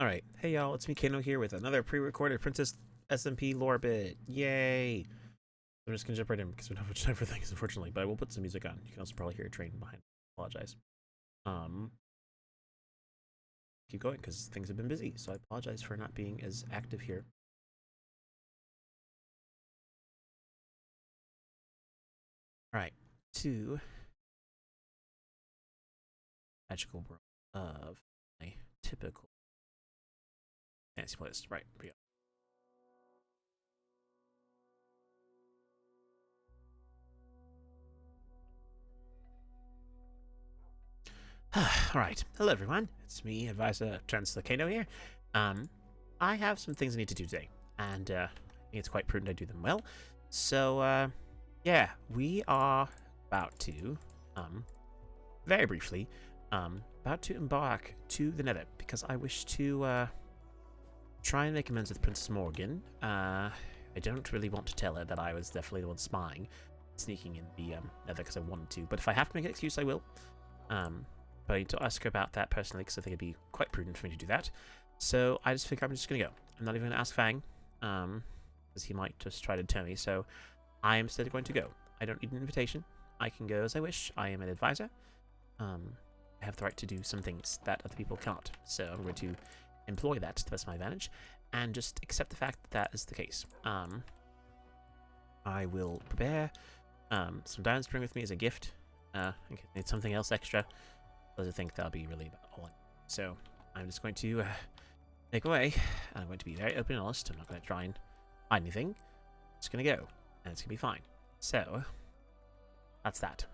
Alright, hey y'all, it's me Kan'o here with another pre-recorded Princess SMP lore bit. Yay! I'm just gonna jump right in because we don't have much time for things, unfortunately, but I will put some music on. You can also probably hear a train behind. Apologize. Keep going because things have been busy, so I apologize for not being as active here. Alright, to magical world of a typical fantasy playlist. Right, here we go. Alright, hello everyone, it's me, Advisor Chancellor Kan'o here. I have some things I need to do today, and I think it's quite prudent I do them well. So, yeah, we are about to, very briefly, about to embark to the Nether, because I wish to, try and make amends with Princess Morrigan. I don't really want to tell her that I was definitely the one spying, sneaking in the, Nether because I wanted to, but if I have to make an excuse, I will. But I need to ask her about that personally because I think it'd be quite prudent for me to do that. So I just think I'm just going to go. I'm not even going to ask Fang, because he might just try to deter me. So I am instead going to go. I don't need an invitation. I can go as I wish. I am an advisor. I have the right to do some things that other people cannot. So I'm going to employ that to the best of my advantage and just accept the fact that that is the case. I will prepare some diamonds to bring with me as a gift. I need something else extra. I think that'll be really about all I need. So I'm just going to make my way, and I'm going to be very open and honest. I'm not going to try and hide anything. I'm just going to go, and it's going to be fine. So that's that.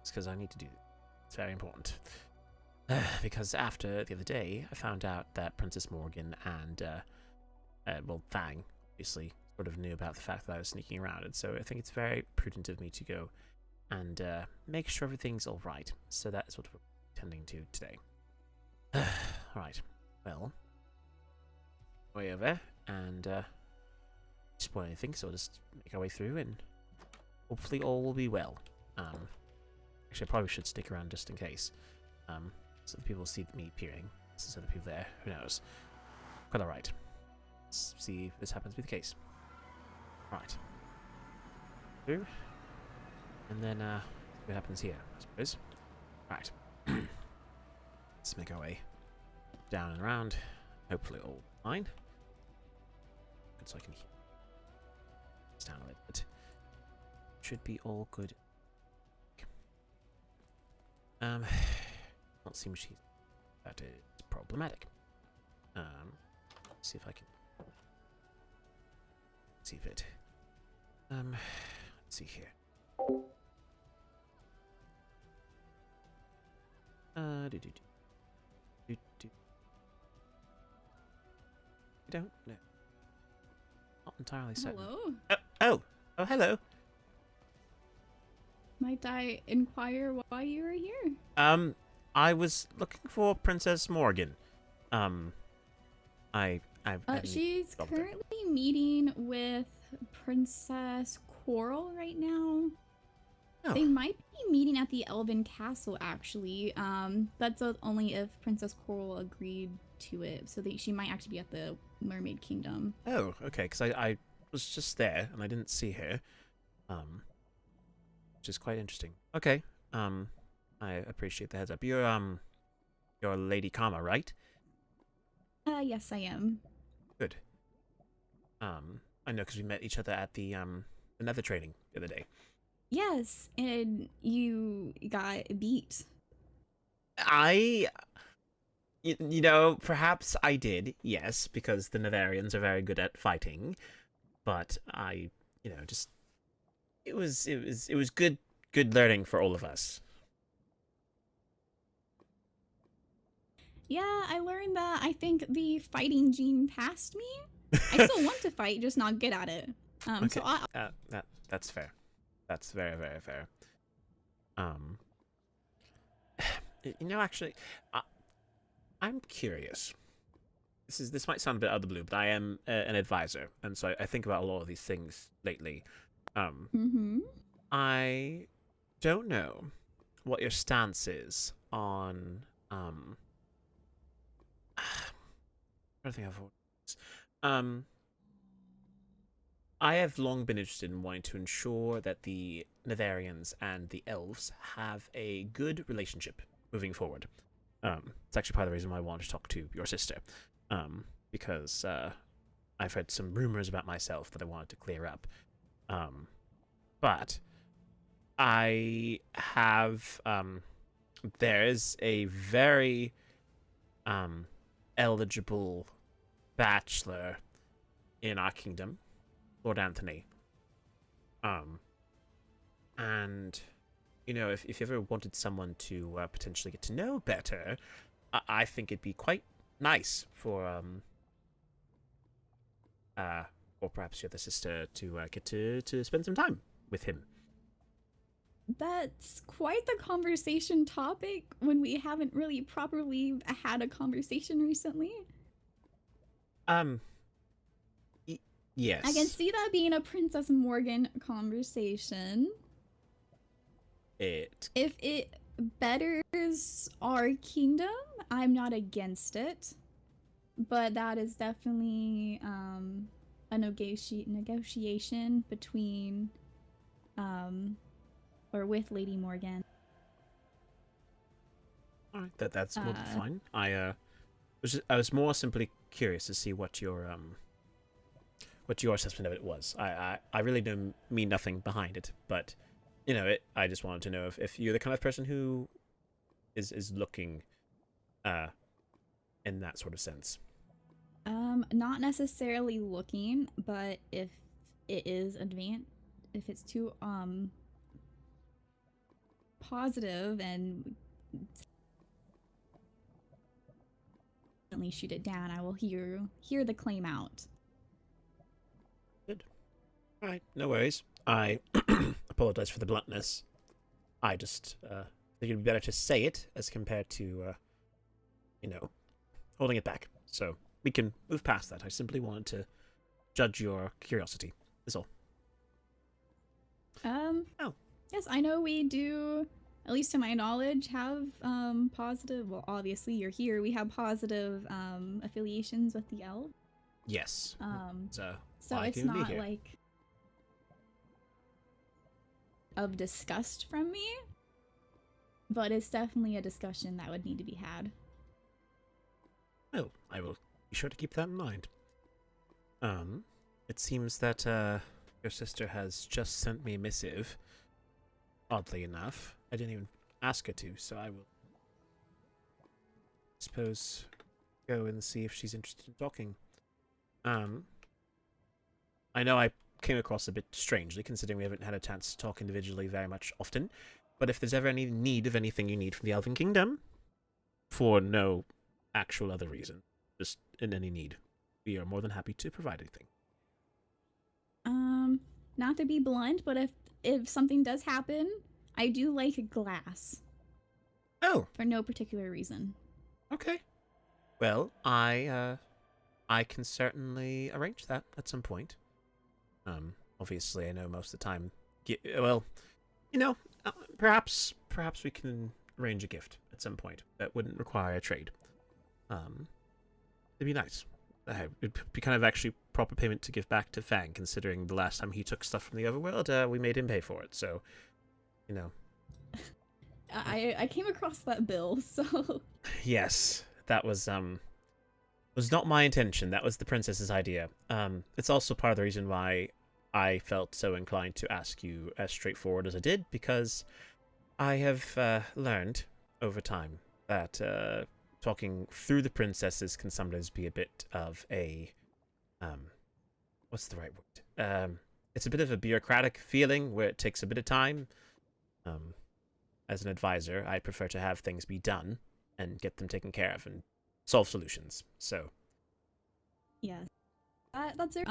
It's because I need to do it. It's very important. Because after the other day, I found out that Princess Morrigan and, well, Fang, obviously, sort of knew about the fact that I was sneaking around. And so I think it's very prudent of me to go and make sure everything's all right. So that is what we're tending to today. Alright, well, way over, and spoil anything, so we'll just make our way through, and hopefully all will be well. Actually, I probably should stick around just in case, so that people see me peering. There's other people there, who knows. Quite alright. Let's see if this happens to be the case. Right. Through. And then, what happens here, I suppose. Right. Let's make our way down and around. Hopefully all fine. Good, so I can hear this down a little bit. Should be all good. Not seem she's that is problematic. Let's see if I can see if it. Let's see here. I don't know. Not entirely certain. Hello. Oh, hello. Might I inquire why you are here? I was looking for Princess Morrigan. She's currently meeting with Princess Coral right now. Oh. They might be meeting at the Elven Castle, actually. That's only if Princess Coral agreed to it, so that she might actually be at the Mermaid Kingdom. Oh, okay, because I was just there and I didn't see her, which is quite interesting. Okay, I appreciate the heads up. You're Lady Karma, right? Yes, I am. Good. I know because we met each other at the Nether training the other day. Yes, and you got beat. You know, perhaps I did, yes, because the Netherians are very good at fighting. But you know, just it was good learning for all of us. Yeah, I learned that I think the fighting gene passed me. I still want to fight, just not good at it. Okay. So That's fair. That's very, very fair. You know, actually, I'm curious. This might sound a bit out of the blue, but I am an advisor, and so I think about a lot of these things lately. I don't know what your stance is on I think I've. Um, I have long been interested in wanting to ensure that the Netherians and the elves have a good relationship moving forward. It's actually part of the reason why I wanted to talk to your sister, because I've heard some rumors about myself that I wanted to clear up. But I have there is a very eligible bachelor in our kingdom, Lord Anthony. And you know, if you ever wanted someone to potentially get to know better, I think it'd be quite nice for or perhaps your other sister to get to spend some time with him. That's quite the conversation topic when we haven't really properly had a conversation recently. Yes. I can see that being a Princess Morgan conversation. It. If it betters our kingdom, I'm not against it. But that is definitely a negotiation between or with Lady Morgan. All right, that's more than fine. I was more simply curious to see what your assessment of it was. I really don't mean nothing behind it, but you know, I just wanted to know if you're the kind of person who is looking in that sort of sense. Not necessarily looking, but if it is if it's too positive and definitely shoot it down, I will hear the claim out. Good. All right, no worries. I apologize for the bluntness. I just think it'd be better to say it as compared to you know, holding it back. So we can move past that. I simply wanted to judge your curiosity, is all. Oh. Yes, I know we do, at least to my knowledge, have positive, well, obviously you're here, we have positive affiliations with the elves. Yes. So it's not like of disgust from me, but it's definitely a discussion that would need to be had. Well, I will be sure to keep that in mind. It seems that your sister has just sent me a missive. Oddly enough, I didn't even ask her to, so I will, suppose, go and see if she's interested in talking. I know I came across a bit strangely, considering we haven't had a chance to talk individually very much often, but if there's ever any need of anything you need from the Elven Kingdom, for no actual other reason, just in any need, we are more than happy to provide anything. Not to be blunt, but if something does happen, I do like glass. Oh. For no particular reason. Okay. Well, I can certainly arrange that at some point. Obviously, I know most of the time. Well, you know, perhaps we can arrange a gift at some point that wouldn't require a trade. It'd be nice. It'd be kind of actually proper payment to give back to Fang, considering the last time he took stuff from the overworld, we made him pay for it. So, you know. I came across that bill, so. Yes, that was not my intention. That was the princess's idea. It's also part of the reason why I felt so inclined to ask you as straightforward as I did, because I have learned over time that talking through the princesses can sometimes be a bit of a what's the right word? It's a bit of a bureaucratic feeling where it takes a bit of time. As an advisor, I prefer to have things be done and get them taken care of and solve solutions. So, yes, that's it.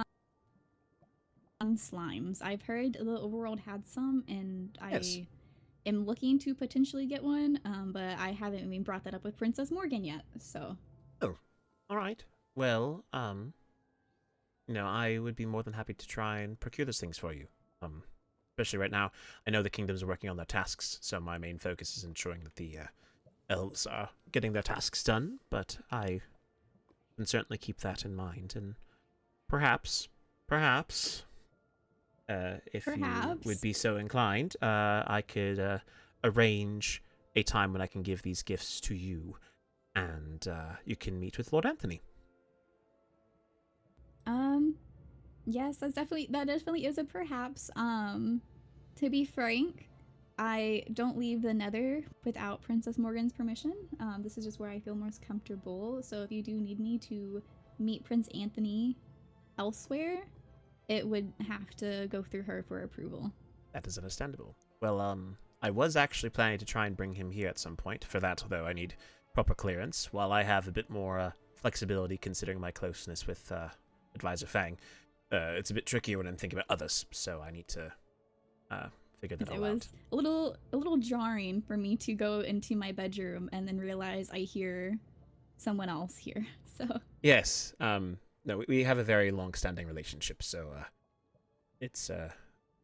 Slimes. I've heard the overworld had some, and I am looking to potentially get one. But I haven't even brought that up with Princess Morgan yet. So. Oh, all right. Well, you know, I would be more than happy to try and procure those things for you. Especially right now, I know the kingdoms are working on their tasks, so my main focus is ensuring that the elves are getting their tasks done. But I can certainly keep that in mind, and perhaps, if you would be so inclined, I could arrange a time when I can give these gifts to you, and you can meet with Lord Anthony. Yes, that definitely is a perhaps. To be frank, I don't leave the Nether without Princess Morgan's permission. This is just where I feel most comfortable. So if you do need me to meet Prince Anthony elsewhere, it would have to go through her for approval. That is understandable. Well, I was actually planning to try and bring him here at some point. For that, though, I need proper clearance. While I have a bit more flexibility considering my closeness with Advisor Fang, it's a bit trickier when I'm thinking about others, so I need to figure that all out. It was a little jarring for me to go into my bedroom and then realize I hear someone else here. So yes, no, we have a very long-standing relationship, so it's a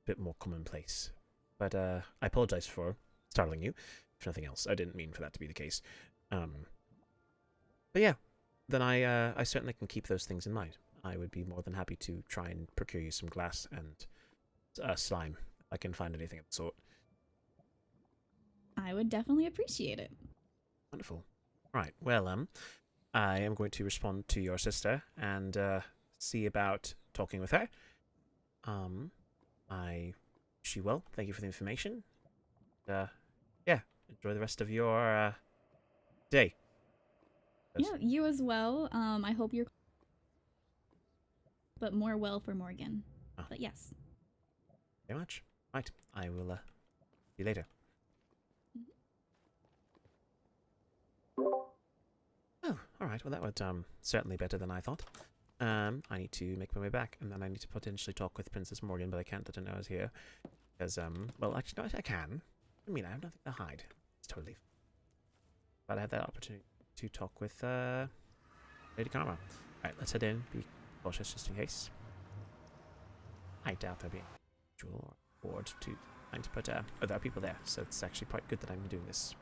bit more commonplace. But I apologize for startling you. If nothing else, I didn't mean for that to be the case. But yeah, then I certainly can keep those things in mind. I would be more than happy to try and procure you some glass and slime if I can find anything of the sort. I would definitely appreciate it. Wonderful. Right. Well, I am going to respond to your sister and see about talking with her. I wish you well. Thank you for the information. Yeah, enjoy the rest of your day. Yeah, you as well. I hope you're, but more well for Morgan. Oh. But yes. Very much. Right. I will see you later. Oh, alright. Well, that went certainly better than I thought. I need to make my way back, and then I need to potentially talk with Princess Morgan, but I can't let her know I was here. Because, well, actually, no, I can. I mean, I have nothing to hide. It's totally fine. But I had that opportunity to talk with Lady Karma. Alright, let's head in. Be cautious just in case. I doubt there'll be a jewel or ward to find, but there are people there, so it's actually quite good that I'm doing this.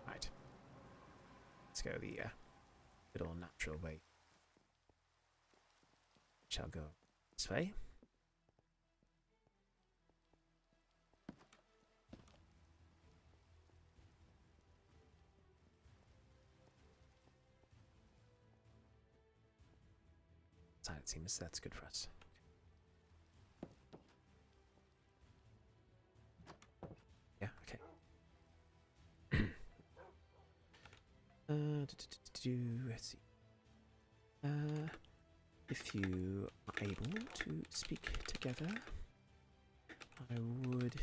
Right. Let's go the good old natural way. Shall go this way. It seems that's good for us. Yeah, okay. Let's see. If you are able to speak together, I would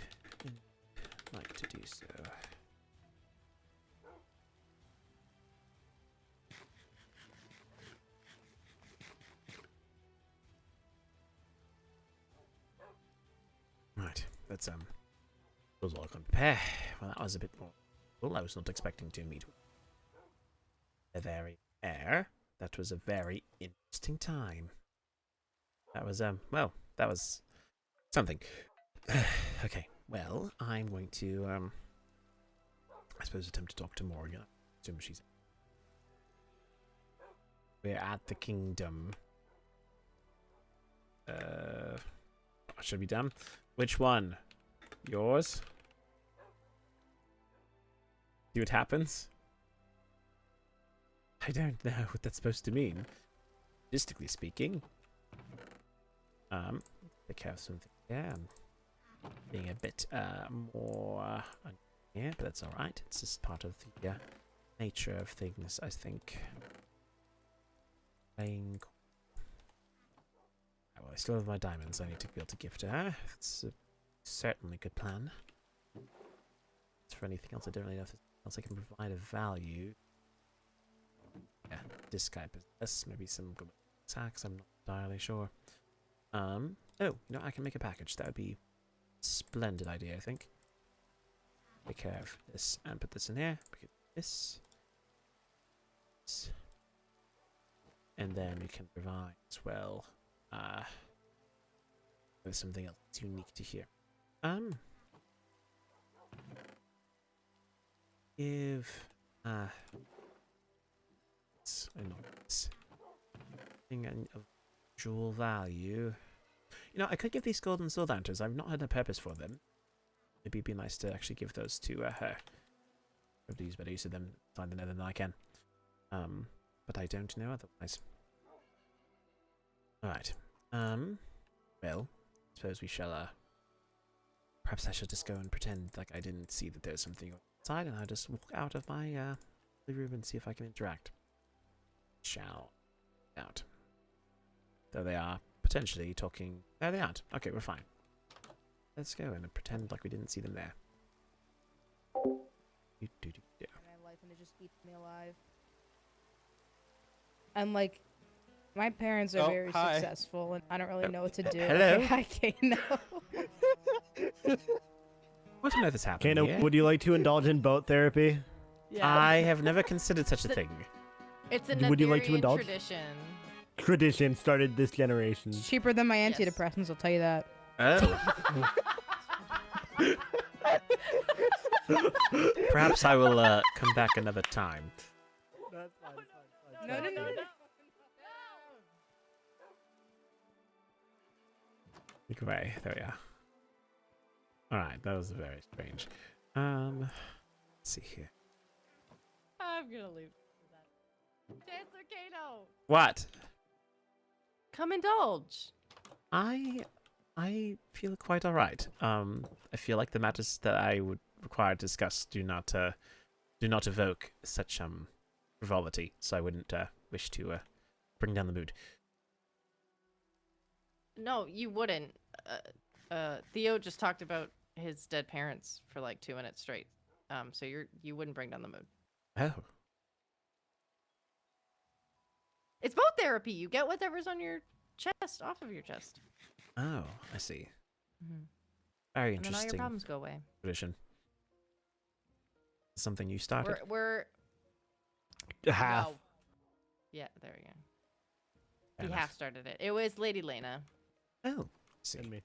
like to do so. Right, that's was all I can prepare. Well, that was a bit more. Well, I was not expecting to meet the very air. That was a very interesting time. That was well, that was something. Okay, well, I'm going to I suppose attempt to talk to Morrigan. I assume she's. We're at the kingdom. Should be done. Which one? Yours? See what happens? I don't know what that's supposed to mean. Logistically speaking. Take care of something. Yeah, I'm being a bit more yeah, but that's alright. It's just part of the nature of things, I think. Playing. Well, I still have my diamonds I need to be able to give to her. It's certainly a good plan. As for anything else, I don't really know if there's anything else I can provide of value. Yeah, this guy possess maybe some good attacks, I'm not entirely sure. Oh, you know, I can make a package. That would be a splendid idea, I think. Take care of this and put this in here. This. And then we can provide as well with something else unique to here. Give I know this. Thing of usual value. You know, I could give these golden sword lanterns. I've not had a purpose for them. Maybe it'd be nice to actually give those to her. I've used better use of them inside the nether than I can. But I don't know otherwise. Alright. Well, suppose we shall, perhaps I shall just go and pretend like I didn't see that there's something outside, and I'll just walk out of my, room and see if I can interact. Shall out. Though they are potentially talking. There they aren't. Okay, we're fine. Let's go and pretend like we didn't see them there. My life and it just eats me alive. I'm like, my parents are very successful, and I don't really know what to do. Hello. Okay, hi, Kan'o. I don't know if this happened. Kan'o, would you like to indulge in boat therapy? Yeah. I have never considered such a thing. It's a Would you like to Netherian indulge? tradition. Tradition started this generation. It's cheaper than my Yes. antidepressants, I'll tell you that. Oh. Perhaps I will come back another time. That's fine. No. Look away. There we are. Alright, that was very strange. Let's see here. I'm gonna leave that. Chancellor Kan'o, What? come indulge. I feel quite alright. I feel like the matters that I would require to discuss do not evoke such frivolity, so I wouldn't wish to bring down the mood. No, you wouldn't. Theo just talked about his dead parents for like 2 minutes straight. So you wouldn't bring down the mood. Oh. It's both therapy. You get whatever's on your chest off of your chest. Oh, I see. Mm-hmm. Very And then all your interesting problems go away. tradition. Something you started. We're Half. no. Yeah, there we go. Fair He enough. half started it. It was Lady Lena. Oh, see. And me.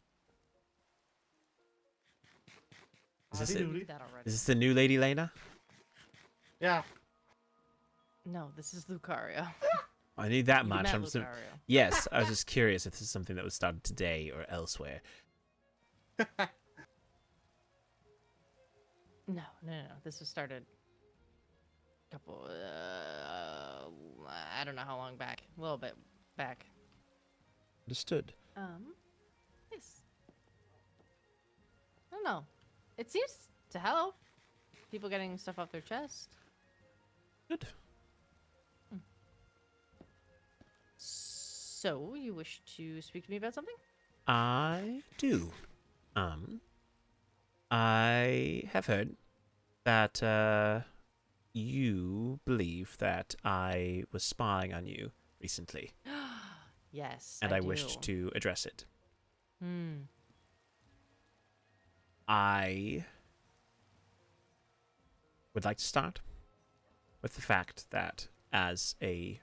Is this We it? knew that already. Is this the new Lady Lena? Yeah. No, this is Lucario. I knew that You much. met I'm so, Lucario. yes, I was just curious if this is something that was started today or elsewhere. No. This was started a couple. I don't know how long back. A little bit back. Understood. Yes. I don't know. It seems to help. People getting stuff off their chest. Good. So, you wish to speak to me about something? I do. I have heard that you believe that I was spying on you recently, Yes. and I do. wished to address it. Hmm. I would like to start with the fact that, as a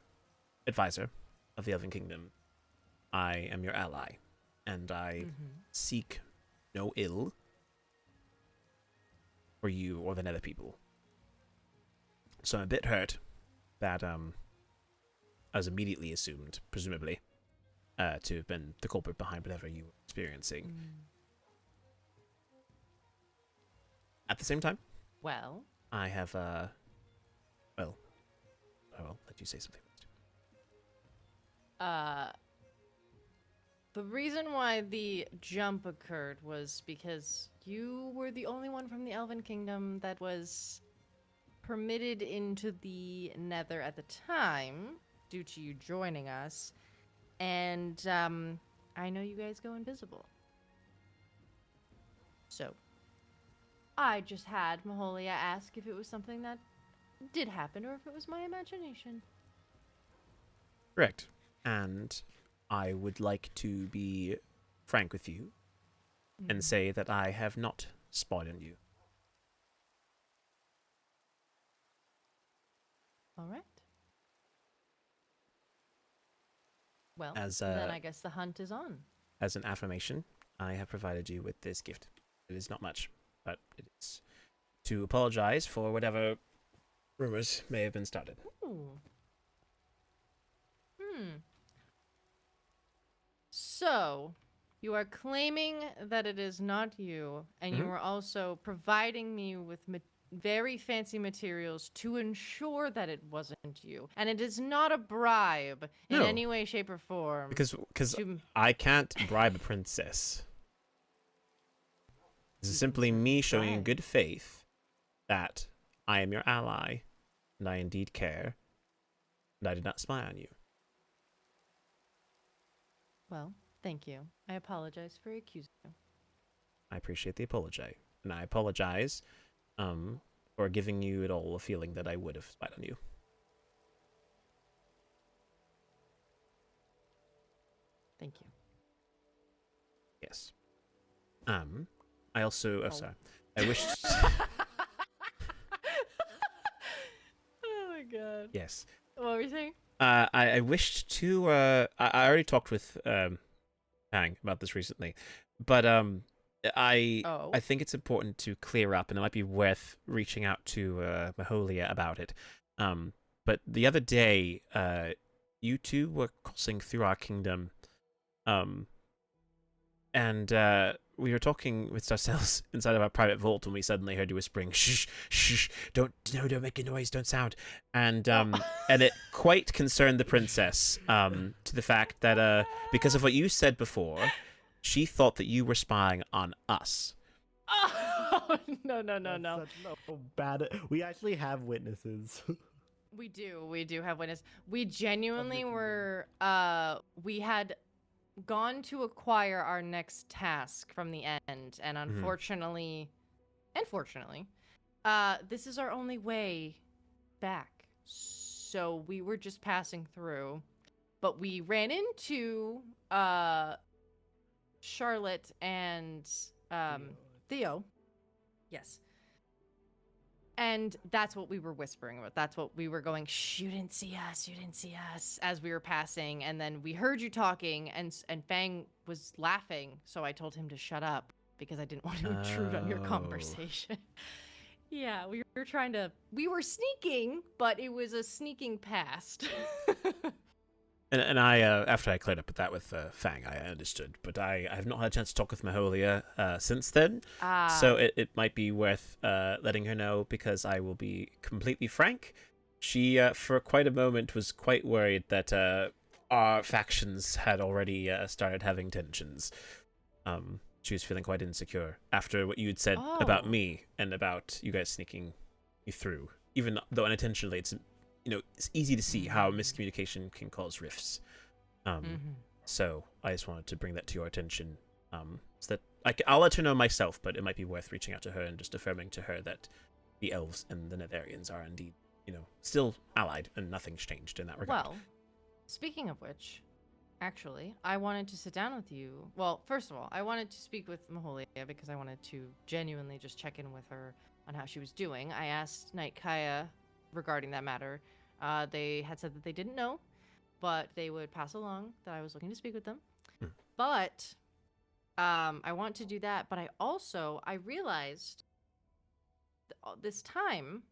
advisor of the Elven Kingdom, I am your ally, and I seek no ill for you or the Nether people. So I'm a bit hurt that I was immediately assumed, presumably, to have been the culprit behind whatever you were experiencing. At the same time, Well, I have, well, I will let you say something first. the reason why the jump occurred was because you were the only one from the Elven Kingdom that was permitted into the Nether at the time, due to you joining us, and I know you guys go invisible. So, I just had Maholia ask if it was something that did happen or if it was my imagination. Correct. And I would like to be frank with you and say that I have not spied on you. All right. Well, As, then I guess the hunt is on. As an affirmation, I have provided you with this gift. It is not much, but it is to apologize for whatever rumors may have been started. Ooh. So, you are claiming that it is not you, and you are also providing me with very fancy materials to ensure that it wasn't you. And it is not a bribe in any way, shape, or form. Because I can't bribe a princess. This is simply me showing in good faith that I am your ally, and I indeed care, and I did not spy on you. Well, thank you. I apologize for accusing you. I appreciate the apology, and I apologize for giving you at all a feeling that I would have spied on you. Thank you. Yes. I also... Oh, sorry. I wished... Oh my god. Yes. What were you saying? I wished to... I already talked with Hang about this recently, but I think it's important to clear up, and it might be worth reaching out to Maholia about it. But the other day, you two were crossing through our kingdom, and we were talking with ourselves inside of our private vault when we suddenly heard you whispering, "Shh, shh, don't make a noise, don't sound," and it quite concerned the princess, to the fact that because of what you said before, she thought that you were spying on us. Oh, no. Such no bad. We actually have witnesses. We do have witness. We genuinely were, we had gone to acquire our next task from the end, and unfortunately, this is our only way back. So we were just passing through, but we ran into Charlotte and Theo. Yes. And that's what we were whispering about. That's what we were going, shh, you didn't see us, as we were passing. And then we heard you talking, and Fang was laughing, so I told him to shut up, because I didn't want to intrude on your conversation. Yeah, we were sneaking, but it was a sneaking past. And I, after I cleared up with that with Fang, I understood. But I have not had a chance to talk with Maholia since then. So it might be worth letting her know, because I will be completely frank. She, for quite a moment, was quite worried that our factions had already started having tensions. She was feeling quite insecure after what you had said about me and about you guys sneaking me through. Even though unintentionally, it's easy to see how miscommunication can cause rifts. So I just wanted to bring that to your attention, so that I'll let her know myself, but it might be worth reaching out to her and just affirming to her that the elves and the Netherians are indeed, still allied, and nothing's changed in that regard. Well, speaking of which, actually, I wanted to sit down with you. Well, first of all, I wanted to speak with Maholia, because I wanted to genuinely just check in with her on how she was doing. I asked Knight Kaya regarding that matter. They had said that they didn't know, but they would pass along that I was looking to speak with them. But I want to do that. But I realized this time,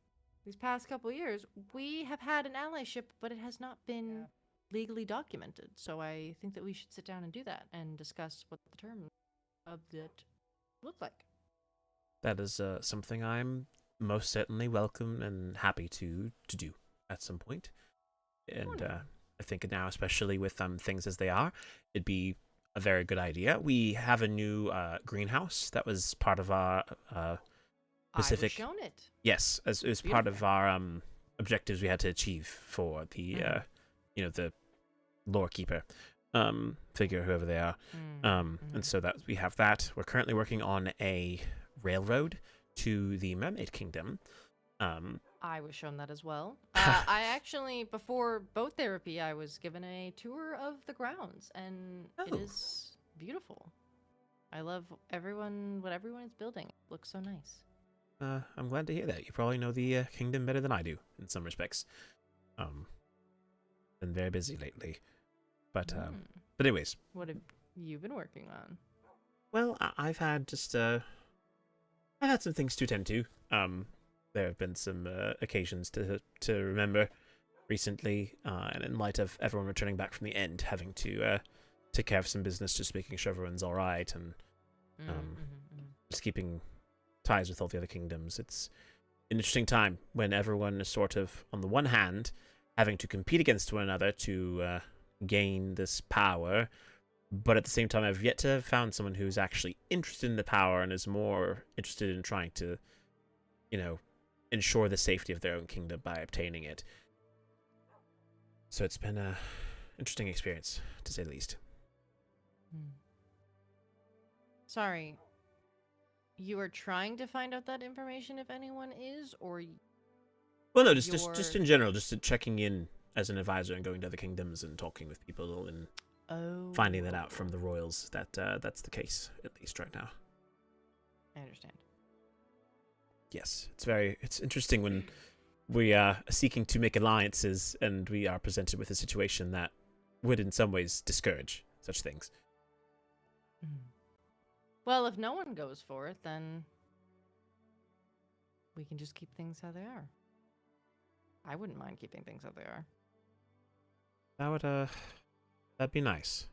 these past couple of years, we have had an allyship, but it has not been legally documented. So I think that we should sit down and do that and discuss what the terms of it look like. That is something I'm most certainly welcome and happy to do at some point. And I think now, especially with things as they are, it'd be a very good idea. We have a new greenhouse that was part of our specific... I was shown it. Yes, as it was part of our objectives we had to achieve for the the lore keeper figure, whoever they are. And so that we have that. We're currently working on a railroad to the Mermaid Kingdom. I was shown that as well. I actually, before boat therapy, I was given a tour of the grounds, and it is beautiful. I love what everyone is building. It looks so nice. I'm glad to hear that. You probably know the kingdom better than I do in some respects. Been very busy lately, but anyways. What have you been working on? Well, I've had some things to tend to. There have been some occasions to remember recently, and in light of everyone returning back from the end, having to take care of some business, just making sure everyone's all right, and just keeping ties with all the other kingdoms. It's an interesting time when everyone is sort of, on the one hand, having to compete against one another to gain this power, but at the same time, I've yet to have found someone who's actually interested in the power and is more interested in trying to, ensure the safety of their own kingdom by obtaining it. So it's been a interesting experience, to say the least. Sorry. You are trying to find out that information if anyone is, or... Well, no, just in general, just checking in as an advisor and going to other kingdoms and talking with people and finding that out from the royals that that's the case, at least right now. I understand. Yes, it's interesting when we are seeking to make alliances and we are presented with a situation that would in some ways discourage such things. Well, if no one goes for it, then we can just keep things how they are. I wouldn't mind keeping things how they are. That'd be nice.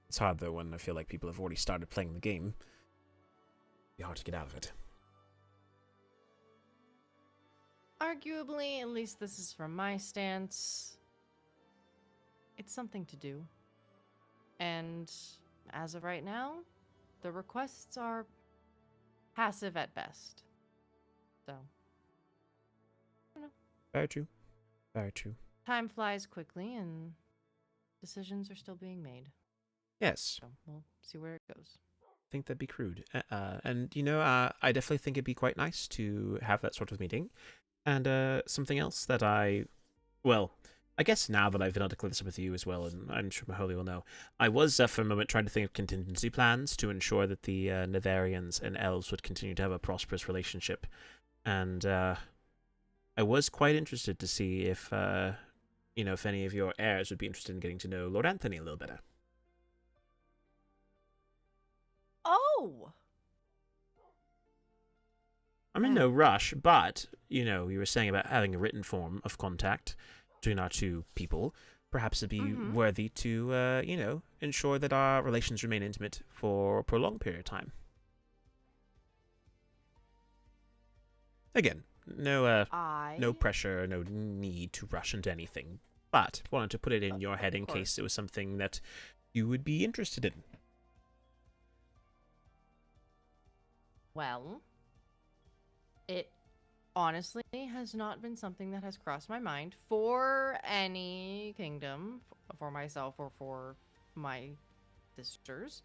It's hard though when I feel like people have already started playing the game. It'd be hard to get out of it. Arguably, at least this is from my stance, it's something to do. And as of right now, the requests are passive at best. So, I don't know. Very true. Very true. Time flies quickly and decisions are still being made. Yes. So we'll see where it goes. I think that'd be crude. And, I definitely think it'd be quite nice to have that sort of meeting. And something else that I guess now that I've been able to clear this up with you as well, and I'm sure Maholia will know, I was for a moment trying to think of contingency plans to ensure that the Netherians and elves would continue to have a prosperous relationship. And I was quite interested to see if, if any of your heirs would be interested in getting to know Lord Anthony a little better. Oh! I'm in no rush, but, you were saying about having a written form of contact between our two people. Perhaps it'd be worthy to, ensure that our relations remain intimate for a prolonged period of time. Again, no pressure, no need to rush into anything, but wanted to put it in your head in case it was something that you would be interested in. Well, it honestly has not been something that has crossed my mind for any kingdom, for myself or for my sisters.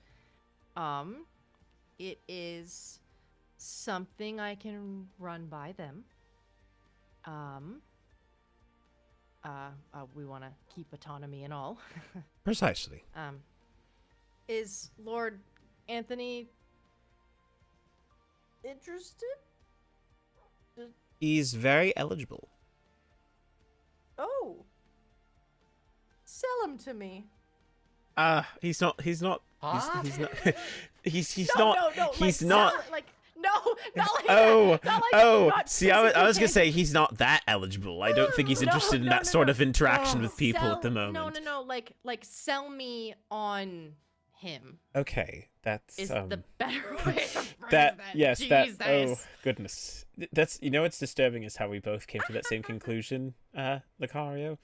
It is something I can run by them. We want to keep autonomy and all. Precisely. Is Lord Anthony interested? He's very eligible. Oh. Sell him to me. He's not. He's not. Huh? He's not. He's No, not. no, He's like, not. sell it, like, no, not like Oh, that. Not like oh. not See, I was gonna physically say he's not that eligible. I don't think he's interested in that sort of interaction with people at the moment. No. Like sell me on him. Okay, that's Is the better way to phrase that. that. Yes, Jesus. that. Oh goodness, that's what's disturbing is how we both came to that same conclusion, Lucario.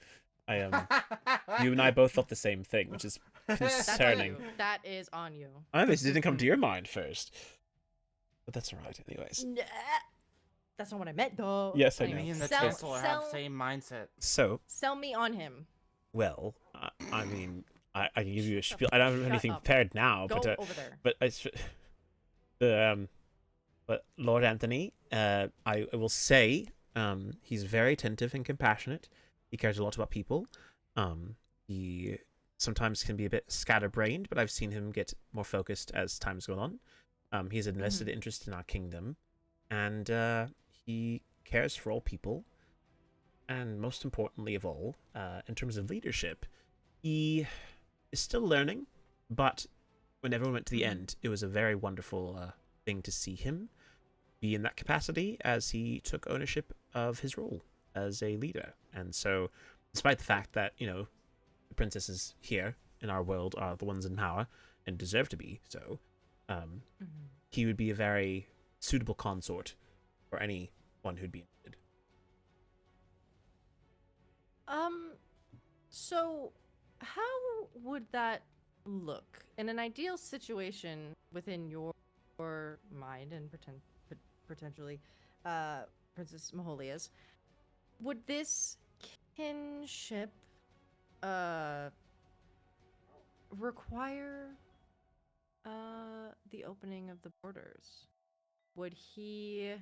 You and I both thought the same thing, which is concerning. That is on you. I obviously didn't come to your mind first, but that's alright. Anyways, that's not what I meant, though. yes, I Me know. and the Sell- Chancellor have sell- the same mindset. So, Sell me on him. well, I mean, I can give you a spiel. I don't have anything up. prepared now, Go but over there. but Lord Anthony, I will say, he's very attentive and compassionate. He cares a lot about people. He sometimes can be a bit scatterbrained, but I've seen him get more focused as time's gone on. He's invested interest in our kingdom, and he cares for all people. And most importantly of all, in terms of leadership, he is still learning, but when everyone went to the end, it was a very wonderful thing to see him be in that capacity as he took ownership of his role as a leader. And so, despite the fact that, the princess is here in our world are the ones in power and deserve to be so, he would be a very suitable consort for anyone who'd be interested. So how would that look in an ideal situation within your mind and potentially Princess Maholia's? Would this kinship require the opening of the borders? Would he...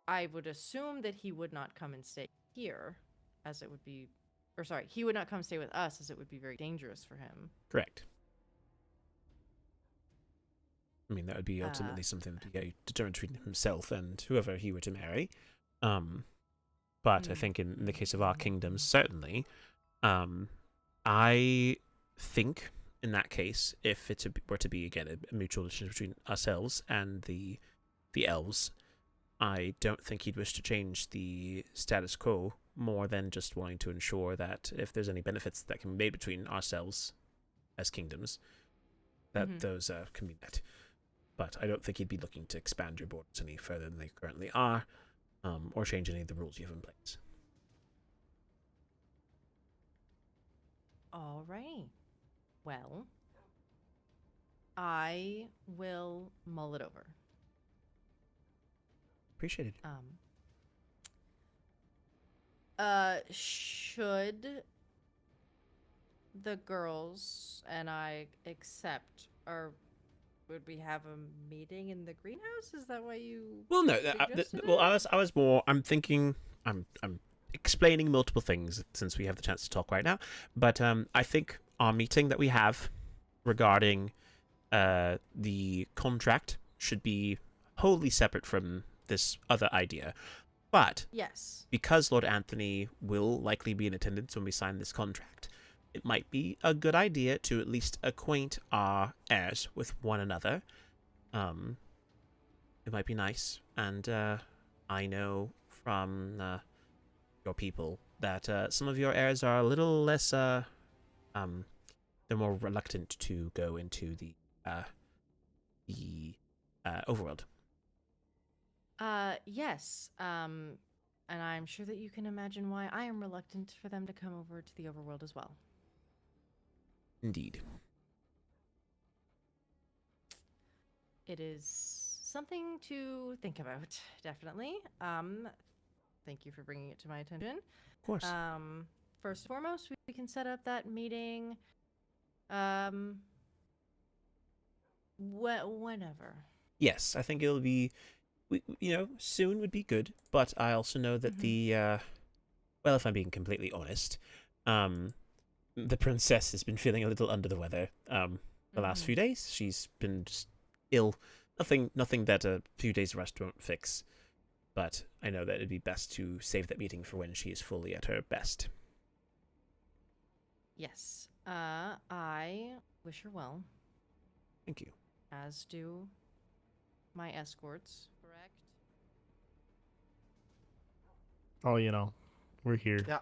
I would assume that he would not come and stay here, as it would be... Or sorry, he would not come stay with us, as it would be very dangerous for him. Correct. I mean, that would be ultimately something that he determined between himself and whoever he were to marry. But I think in the case of our kingdoms, certainly, I think in that case, if it were to be, again, a mutual relationship between ourselves and the elves, I don't think he'd wish to change the status quo more than just wanting to ensure that if there's any benefits that can be made between ourselves as kingdoms, that those can be met. But I don't think he'd be looking to expand your borders any further than they currently are, or change any of the rules you have in place. All right. Well, I will mull it over. Appreciated. Should the girls and I accept, or would we have a meeting in the greenhouse? Is that why you? Well, no. I was more. I'm thinking. I'm explaining multiple things since we have the chance to talk right now. But I think our meeting that we have regarding the contract should be wholly separate from this other idea. But yes, because Lord Anthony will likely be in attendance when we sign this contract, it might be a good idea to at least acquaint our heirs with one another. It might be nice, and I know from your people that some of your heirs are a little less, they're more reluctant to go into the overworld. Yes. And I'm sure that you can imagine why I am reluctant for them to come over to the overworld as well. Indeed. It is something to think about, definitely. Thank you for bringing it to my attention. Of course. First and foremost, we can set up that meeting whenever. Yes, I think it'll be, soon would be good, but I also know that well, if I'm being completely honest, the princess has been feeling a little under the weather the last few days. She's been just ill. Nothing that a few days rest won't fix. But I know that it'd be best to save that meeting for when she is fully at her best. Yes. I wish her well. Thank you. As do my escorts, correct? Oh, we're here. Yeah.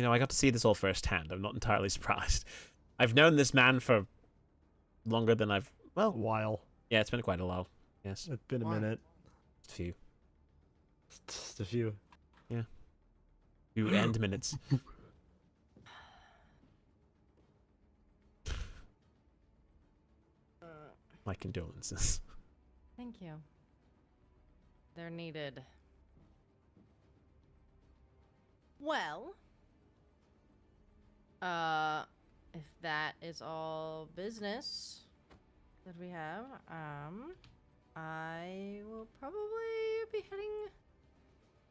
I got to see this all firsthand. I'm not entirely surprised. I've known this man for longer than A while. Yeah, it's been quite a while. Yes. It's been a minute. A few. Just a few. Yeah. Few and minutes. My condolences. Thank you. They're needed. Well, if that is all business that we have, I will probably be heading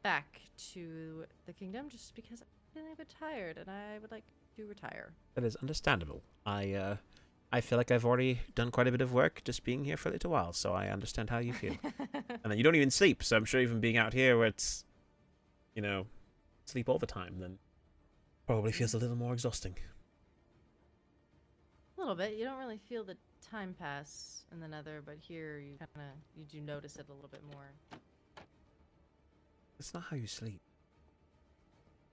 back to the kingdom just because I'm feeling a bit tired and I would like to retire. That is understandable. I feel like I've already done quite a bit of work just being here for a little while, so I understand how you feel. And then you don't even sleep, so I'm sure even being out here where it's, sleep all the time, then probably feels a little more exhausting. A little bit. You don't really feel the time pass in the Nether, but here you do notice it a little bit more. That's not how you sleep.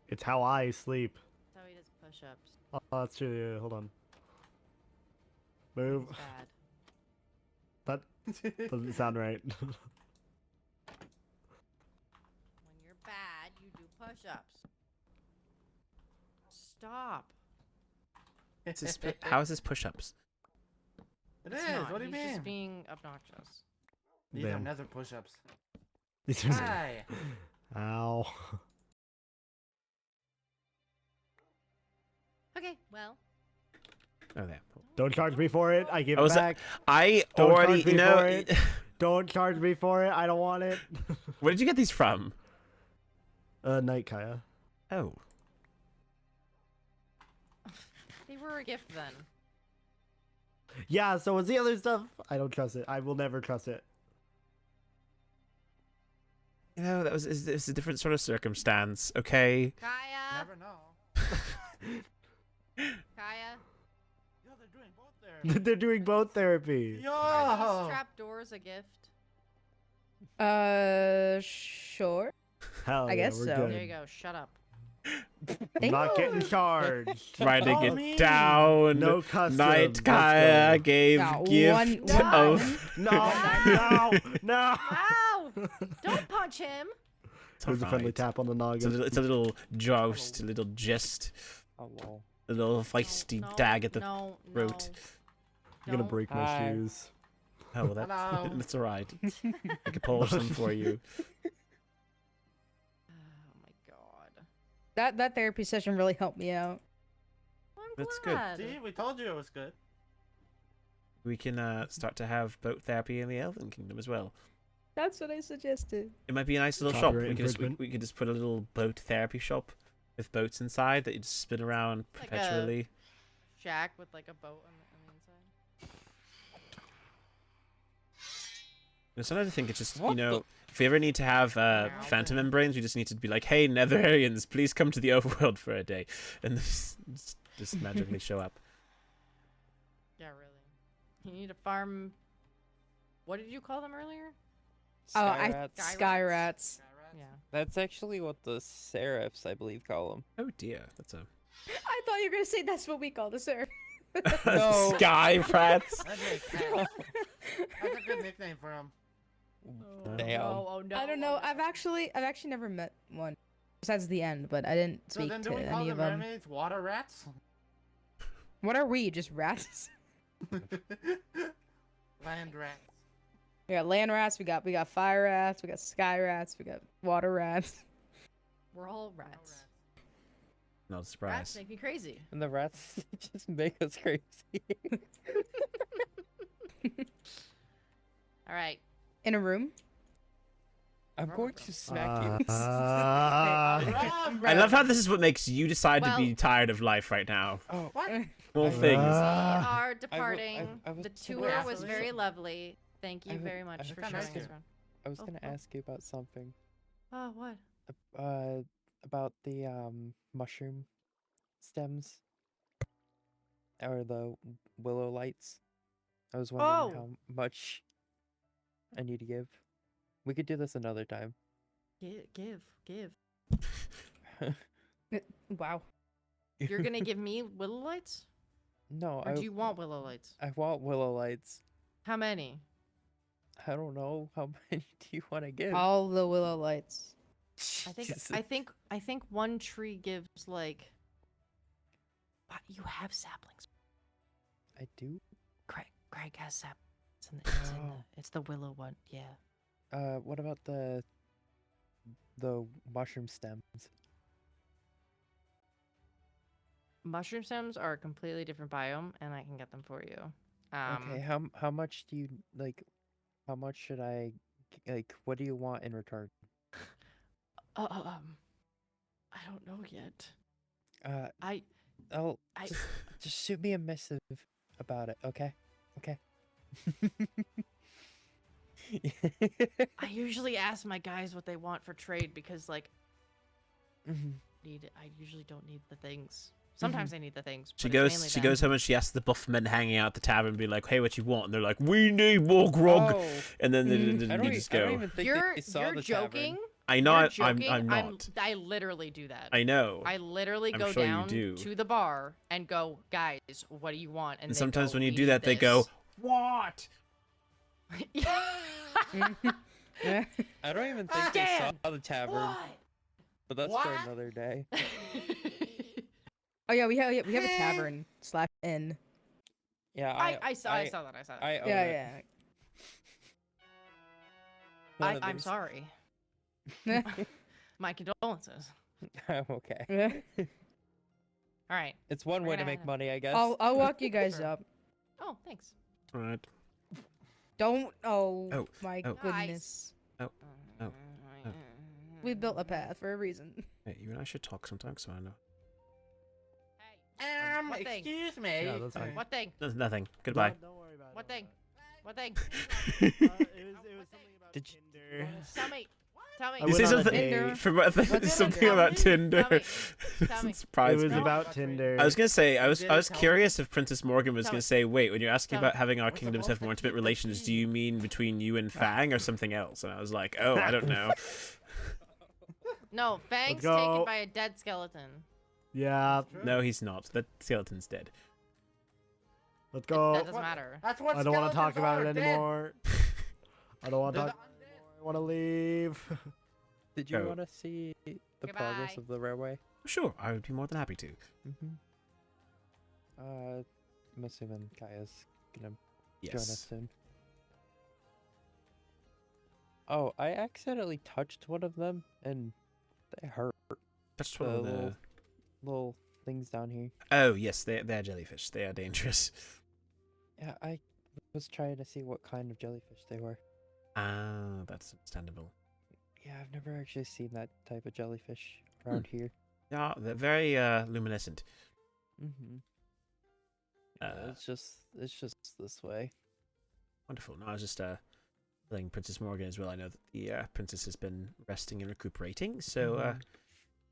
It's how I sleep. That's how he does push-ups. Oh, that's true. Yeah, hold on. Move. Bad. That doesn't sound right. When you're bad, you do push-ups. Stop. How is this push-ups? It It's is. not. What do you He's mean? just being obnoxious. These are Damn. nether push-ups. These are- Hi. Ow. Okay, well. Oh, there. Don't charge me for it. I give Oh, it is that- back. I Don't already, charge me you know. for it. Don't charge me for it. I don't want it. Where did you get these from? Night Kaya. Oh. They were a gift then. Yeah, so was the other stuff. I don't trust it. I will never trust it. You know, that was it's a different sort of circumstance, okay? Kaya! Never know. Kaya! Yo, they're doing both there. They're doing both therapy. Are Yo. these trapdoors a gift? Sure. Hell I yeah, guess we're so. good. There you go. Shut up. I'm not getting charged. Writing Oh, it me. down. No customs. Night Let's Kaya go. gave Yeah, gift one- of. No, no, no. Ow! Don't punch him! There's a friendly Alright. tap on the It's a noggin. little, joust, a little jest, Oh, lol. a little feisty No, dag at the no, throat. I'm gonna Don't. break my Hi. shoes. Oh, well, Hello. that's alright. I can polish them for you. Oh my god. That therapy session really helped me out. I'm That's good. glad. See, we told you it was good. We can start to have boat therapy in the Elven Kingdom as well. That's what I suggested. It might be a nice little shop. Copyright We could just put a little boat therapy shop with boats inside that you just spin around Like a- perpetually. Shack with like a boat on the inside. Sometimes I think it's just, you What know, if we ever need to have phantom membranes, we just need to be like, hey, Netherians, please come to the overworld for a day. And just magically show up. Yeah, really. You need to farm. What did you call them earlier? Sky Oh, rats. Sky rats. Yeah. That's actually what the seraphs, I believe, call them. Oh dear, that's a I thought you were gonna say that's what we call the surf. No. Sky rats. That makes sense. That's a good nickname for him. Damn. Oh no. I don't know. I've actually never met one. Besides the end, but I didn't So speak then to do we call any them of them. mermaids water rats? What are we? Just rats? Land rats. We got land rats. We got fire rats. We got sky rats. We got water rats. We're all rats. Not a Rats surprise. make me crazy. And the rats just make us crazy. All right. In a room. I'm going to smack you. I love how this is what makes you decide to be Well- tired of life right now. Oh, What? Small things. We Ah. are departing. I was The gonna tour ask was you very some- lovely. Thank you I would- very much I for would showing ask us you- around. I was Oh, gonna oh. ask you about something. Oh, what? About the mushroom stems or the willow lights. I was wondering how much I need to give. We could do this another time. Give. Wow. You're gonna give me willow lights, No, or do you want willow lights? I want willow lights. How many? I don't know. How many do you want to give? All the willow lights. Jesus. I think one tree gives like. What? You have saplings. I do. Craig has saplings. Oh. It's the willow one. Yeah. What about the mushroom stems? Mushroom stems are a completely different biome, and I can get them for you. Okay, how much do you like? How much should I like? What do you want in return? I don't know yet. I I just shoot me a missive about it, okay? Okay. I usually ask my guys what they want for trade because like Mhm. I usually don't need the things. Sometimes I need the things. She but it's goes. mainly She them. goes home and she asks the buff men hanging out at the tavern, be like, "Hey, what you want?" And they're like, "We need more grog." Oh, And then Mm. they I don't just I don't go. even think You're they saw you're the joking. tavern. I know You're I'm joking. not. I literally do that. I know. I literally I'm go sure you down do. to the bar and go, guys, what do you want? And they sometimes go, when you "We do need that, they go, this." "What?" I don't even think they Dan, saw the tavern, What? but that's for another day. Oh yeah, we have a tavern / inn. Yeah, I saw that. I own Yeah, it. yeah. One of I'm these. sorry. My condolences. I'm okay. Yeah. All right. It's one We're way to gonna- make money, I guess. I'll walk you guys Sure. up. Oh, thanks. All right. Don't. Oh, My oh. goodness. Oh, oh, oh. We built a path for a reason. Hey, you and I should talk sometime, so I know. Hey, what thing? Excuse me. Yeah, that's fine. What thing? There's nothing. Goodbye. Don't worry about it. What don't thing? What thing? worry about it. It was something about Did you- Tinder. Tell me. Tell me. I You say say went on a something date. What's something Tinder? about Tinder. Tell me. Tell me. It Surprised was me. about Tinder. I was gonna say I was Did I it was tell curious if Princess Morgan was Tell gonna me. say, wait, when you're asking Tell about me. having our What's the kingdoms have more most intimate relations, do you mean between you and Fang or something else? And I was like, oh, I don't know. No, Fang's go. taken by a dead skeleton. Yeah, No, he's not. That skeleton's dead. let's That go. doesn't matter. That's what I don't want to talk skeletons about are, it dead. anymore. I don't want to They're talk. I want to leave. Did you Oh. want to see the progress Goodbye. of the railway? Sure, I would be more than happy to. Mm-hmm. I'm assuming Kaya's gonna join us Yes. soon. Oh, I accidentally touched one of them, and they hurt. Touched The one of the. little things down here. Oh yes, they're jellyfish. They are dangerous. Yeah, I was trying to see what kind of jellyfish they were. Ah, that's understandable. Yeah, I've never actually seen that type of jellyfish around here. Yeah, they're very luminescent. Mm-hmm. Uh, It's just this way. Wonderful. No, I was just telling Princess Morgan as well. I know that the princess has been resting and recuperating, so Mhm.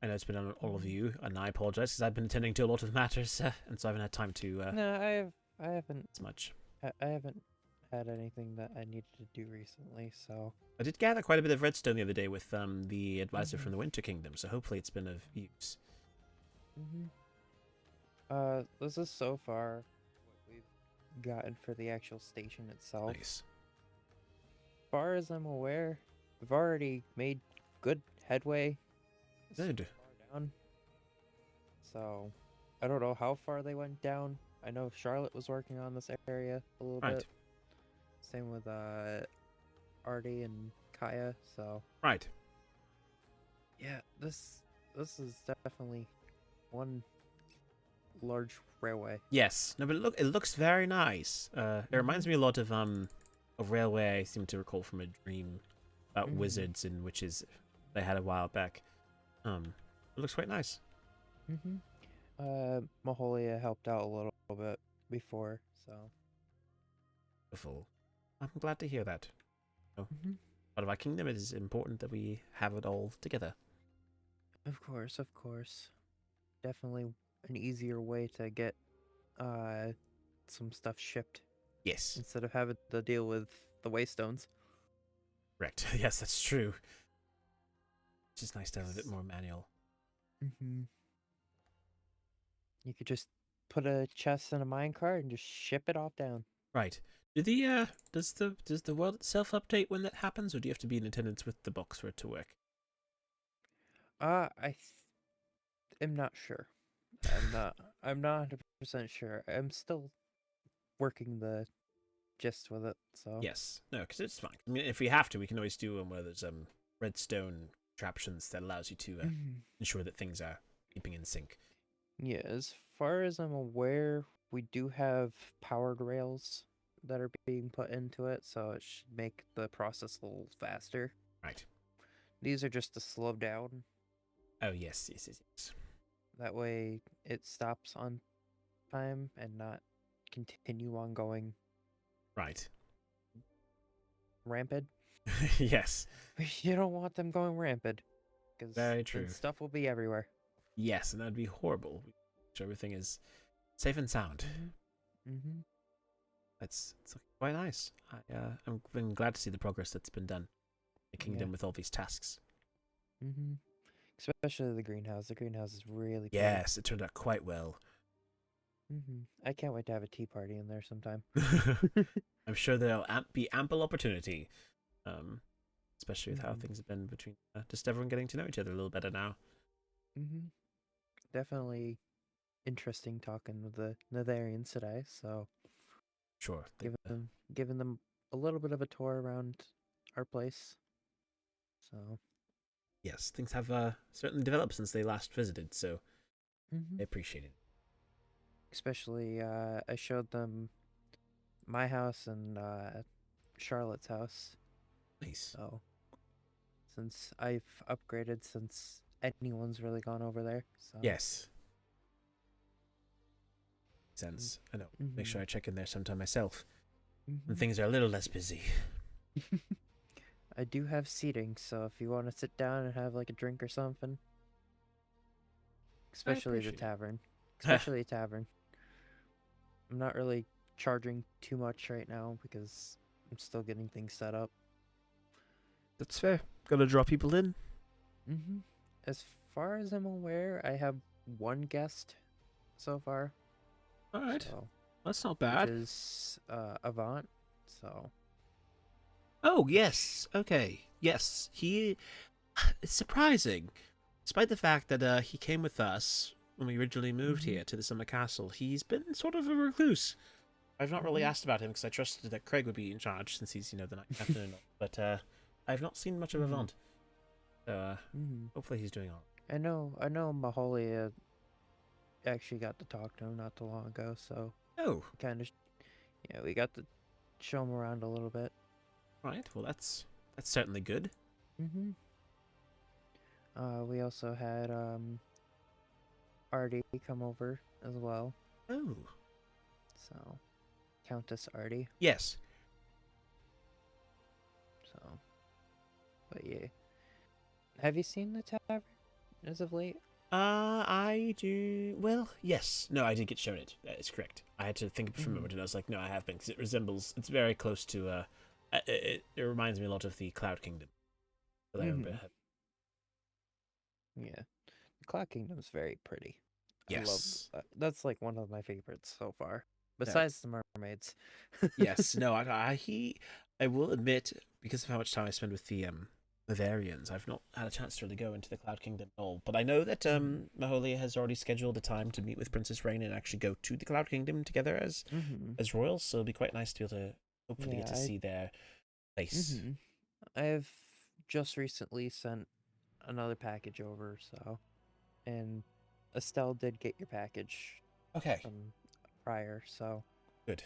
I know it's been on all of you, and I apologize because I've been attending to a lot of matters, and so I haven't had time to No, I haven't as much. I haven't had anything that I needed to do recently, so I did gather quite a bit of redstone the other day with the advisor Mhm. from the Winter Kingdom, so hopefully it's been of use. this is so far what we've gotten for the actual station itself. Nice. As far as I'm aware, we've already made good headway. Good. Far down. So, I don't know how far they went down. I know Charlotte was working on this area a little Right. bit. Same with Artie and Kaya. So, Right. yeah, this is definitely one large railway. Yes. No, but it looks very nice. It reminds me a lot of railway I seem to recall from a dream about Mhm. wizards and witches they had a while back. It looks quite nice. Mm-hmm. Maholia helped out a little bit before, so. Beautiful. I'm glad to hear that. Mm-hmm. Part of our kingdom, it is important that we have it all together. Of course, of course. Definitely an easier way to get some stuff shipped Yes. instead of having to deal with the waystones. Correct. Yes, that's true. It's just nice to have a bit more manual. Mm-hmm. You could just put a chest in a minecart and just ship it off down. Right. Do the does the world itself update when that happens, or do you have to be in attendance with the box for it to work? I'm not sure. I'm not 100% sure. I'm still working the gist with it, so. Yes. No, because it's fine. I mean, if we have to, we can always do one where there's redstone contraptions that allows you to Mhm. ensure that things are keeping in sync. Yeah, as far as I'm aware, we do have powered rails that are being put into it, so it should make the process a little faster. Right. These are just to slow down. Oh yes, yes, yes, yes. That way it stops on time and not continue on going Right. rampant. Yes. You don't want them going rampant, because Very true. stuff will be everywhere. Yes, and that'd be horrible. So everything is safe and sound. Mm-hmm. It's looking quite nice. I'm been glad to see the progress that's been done in the kingdom Yeah. with all these tasks. Mm-hmm. Especially the greenhouse. The greenhouse is really pretty. Yes, it turned out quite well. Mm-hmm. I can't wait to have a tea party in there sometime. I'm sure there'll be ample opportunity, especially with how Mhm. things have been between just everyone getting to know each other a little better now. Mm-hmm. Definitely interesting talking with the Netherians today. So Sure. giving them a little bit of a tour around our place. So Yes, things have certainly developed since they last visited, so I appreciate it. especially I showed them my house and Charlotte's house. Nice. So since I've upgraded since anyone's really gone over there. So Yes. Sense. I know. Make sure I check in there sometime myself. When things are a little less busy. I do have seating, so if you want to sit down and have like a drink or something, especially the appreciate it. tavern, especially a tavern. I'm not really charging too much right now because I'm still getting things set up. That's fair. Gotta draw people in. As far as I'm aware, I have one guest so far. All right. So, That's not which bad. is Avant. So Oh, yes. Okay. Yes. It's surprising. Despite the fact that he came with us when we originally moved here to the Summer Castle, he's been sort of a recluse. I've not really asked about him because I trusted that Craig would be in charge since he's, the night captain and all. But I've not seen much of Avant. So hopefully he's doing all right. I know Maholia actually got to talk to him not too long ago, so Oh. kind of we got to show him around a little bit. Right. Well, that's certainly good. We also had Artie come over as well. Oh. So Countess Artie. Yes. So but yeah. Have you seen the tavern as of late? I do. Well, yes. No, I did get shown it. That is correct. I had to think for a moment, and I was like, no, I have been, because it resembles. It's very close to. It reminds me a lot of the Cloud Kingdom. That I remember. Yeah, the Cloud Kingdom is very pretty. Yes. I love that's like one of my favorites so far, besides the mermaids. Yes. No. I will admit, because of how much time I spend with the Netherians, I've not had a chance to really go into the Cloud Kingdom at all. But I know that Maholia has already scheduled a time to meet with Princess Rayne and actually go to the Cloud Kingdom together as royals. So it'll be quite nice to be able to hopefully get to see their place. I've just recently sent another package over, so and Estelle did get your package. Okay. From prior, so good.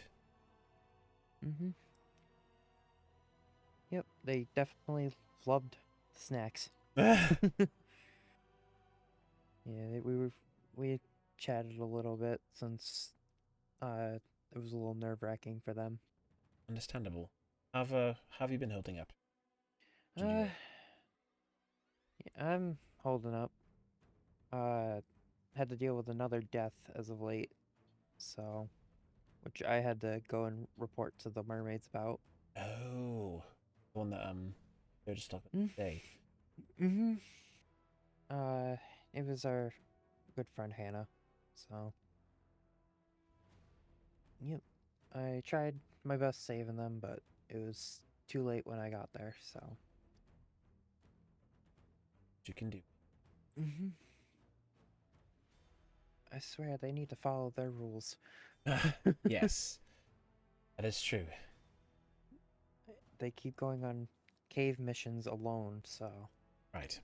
Yep, they definitely loved the snacks. Yeah, we chatted a little bit since it was a little nerve-wracking for them. Understandable. Have you been holding up? Yeah, I'm holding up. Had to deal with another death as of late, so which I had to go and report to the mermaids about. Oh, the one that they're just talking today. It was our good friend Hannah. So, yep. I tried my best saving them, but it was too late when I got there, so. What you can do. I swear they need to follow their rules. Yes. That is true. They keep going on cave missions alone, so. Right.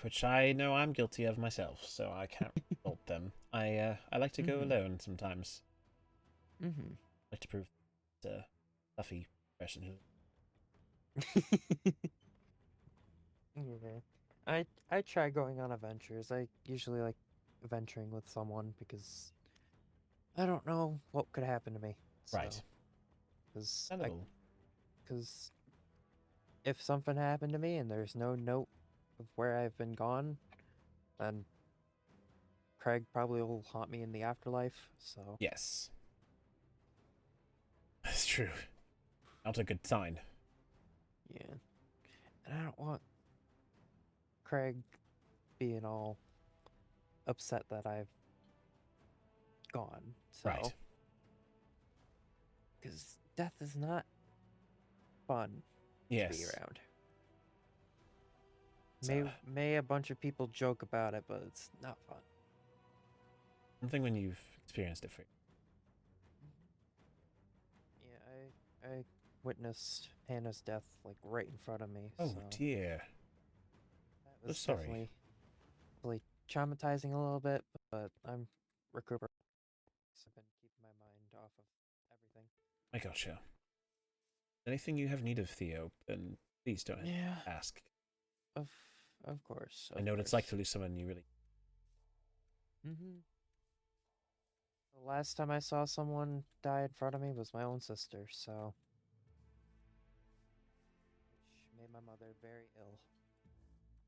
Which I know I'm guilty of myself, so I can't fault them. I like to go alone sometimes. I like to prove the fluffy person who. Yeah. I try going on adventures. I usually like venturing with someone because I don't know what could happen to me. So, Right. Because if something happened to me and there's no note of where I've been gone, then Craig probably will haunt me in the afterlife. So yes, that's true. Not a good sign. Yeah, And I don't want Craig being all upset that I've gone. So, Right. because death is not fun to be Yes. around. So, May a bunch of people joke about it, but it's not fun. something when you've experienced it for. Yeah, I witnessed Hannah's death like right in front of me. Oh so dear. that was sorry. definitely really traumatizing a little bit, but I'm recuperating. I've been keeping my mind off of everything. I gotcha. Anything you have need of, Theo, then please don't ask. Of course. I know what it's like to lose someone you really. Mm-hmm. The last time I saw someone die in front of me was my own sister, so which made my mother very ill.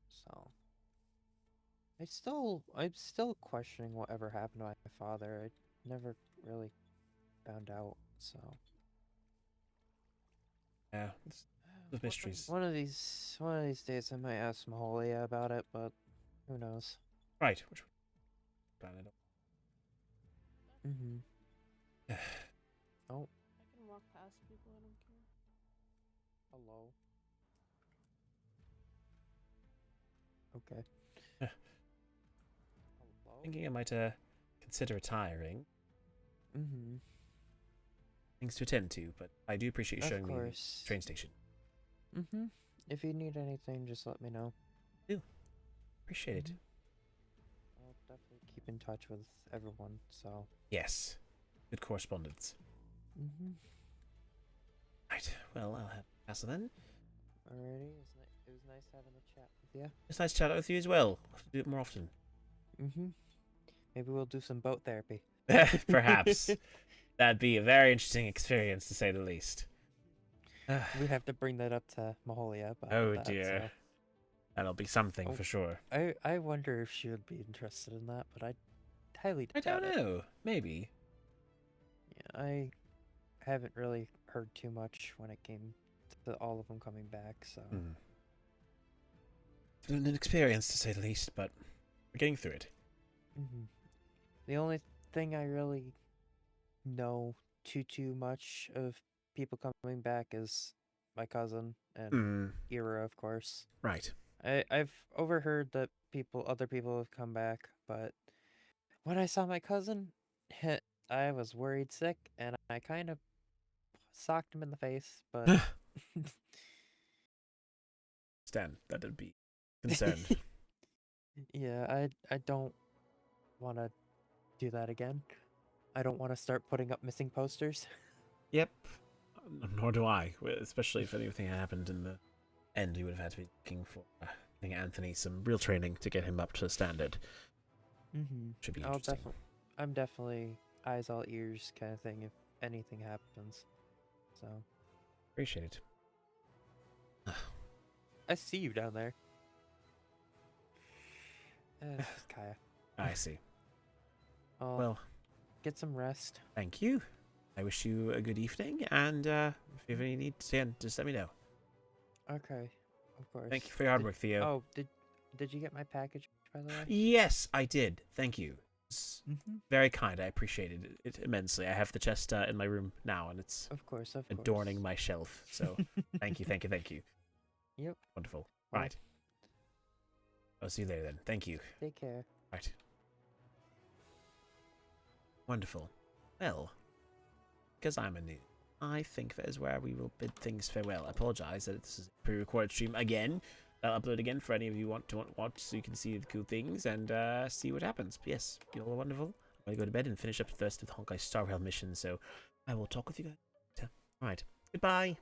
So I'm still questioning whatever happened to my father. I never really found out, so Yeah, the mysteries. One of these days I might ask Maholia about it, but who knows? Right. Which planet? Mm-hmm. Oh, I can walk past people, I don't care. hello. Okay. Hello? Thinking I might consider retiring. Mm-hmm. Things to attend to, but I do appreciate you Of showing me course. the train station. Mm-hmm. If you need anything, just let me know. Appreciate it. I'll definitely keep in touch with everyone, so. Yes. Good correspondence. Mm-hmm. Right. Well, I'll have Castle then. Alrighty, it was nice having a chat with you. It's nice to chat with you as well. We'll have to do it more often. Mm-hmm. Maybe we'll do some boat therapy. Perhaps. That'd be a very interesting experience, to say the least. We have to bring that up to Maholia. About Oh that, dear. so. That'll be something Oh. for sure. I wonder if she would be interested in that, but I highly I doubt don't it. know. Maybe. Yeah, I haven't really heard too much when it came to all of them coming back, so. It's been an experience, to say the least, but we're getting through it. Mm-hmm. The only thing I really know too much of people coming back is my cousin and Ira, of course. Right. I've overheard that other people have come back, but when I saw my cousin, I was worried sick, and I kind of socked him in the face, but Stan, that'd be concerned. yeah, I don't want to do that again. I don't want to start putting up missing posters. Yep. Nor do I, especially if anything happened in the end. We would have had to be looking for getting Anthony some real training to get him up to standard. Mm-hmm. Should be interesting. I'm definitely eyes all ears kind of thing if anything happens. So Appreciate it. I see you down there. It's just Kaya. I see. Well, get some rest. Thank you. I wish you a good evening, and if you have any need to just let me know. Okay, of course. Thank you for your hard work, Theo. Oh, did you get my package, by the way? Yes, I did. Thank you. It's Mm-hmm. very kind. I appreciated it immensely. I have the chest in my room now, and it's Of course. adorning my shelf. So thank you. Yep. Wonderful. Well, Right. I'll see you later then. Thank you. Take care. Right. Wonderful. Well, because I'm a noob, I think that is where we will bid things farewell. I apologize that this is a pre-recorded stream again. I'll upload again for any of you who want to watch, so you can see the cool things and see what happens. But yes, you all are wonderful. I'm going to go to bed and finish up the rest of the Honkai Star Rail mission, so I will talk with you guys later. Alright, goodbye.